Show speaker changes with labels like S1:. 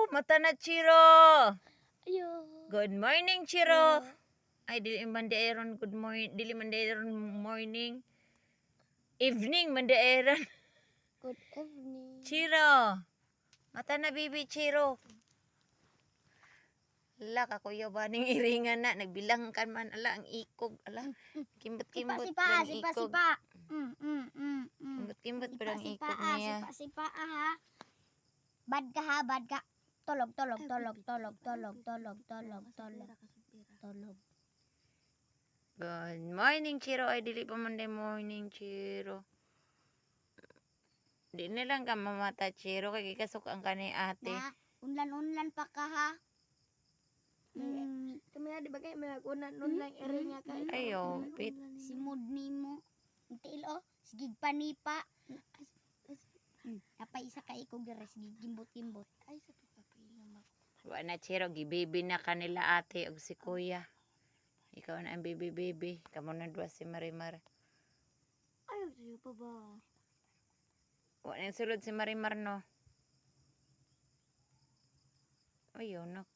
S1: mata na Chiro.
S2: Ayo.
S1: Good morning, Chiro. Ay, dili man daeron good morning. Dili man daeron morning. Evening man daeron.
S2: Good evening.
S1: Chiro. Mata na, bibi, Chiro. Ala, kakuya ba ning iringan na. Nagbilang kan man. Ala, ang ikog. Ala, kimbot-kimbot.
S2: Sipa,
S1: parang
S2: sipa,
S1: ikog.
S2: sipa.
S1: Kimbot-kimbot parang
S2: Sipa,
S1: ikog
S2: sipa,
S1: niya.
S2: sipa, sipa, ha. Bad ka ha, bad ka. Tolog, tolog, tolog, tolog, tolog, tolog, tolog, tolog, tolog.
S1: Good morning, Chiro. Ay, dili pa man day morning, Chiro. Di nilang ka mamata, Chiro. Kaya kasok ang kanay ate.
S2: Na, unlan-unlan pa ka ha.
S3: Kami di ba kayo may nagunan nun lang area kay.
S1: Ayo, pit.
S2: Si mood ni mo. Until oh, sigig panipa. Napay isa ka ikog dire sigig gimbot-gimbot.
S3: Ay sa pagpapilang ako.
S1: Wa na, Chiro. Gibibi na kanila ate o si kuya. Ikaw na ang baby. Kamu na dua si Marimar.
S3: Ayaw sa'yo pa ba?
S1: Wa na yung sulod si Marimar, no? Ayaw, nak.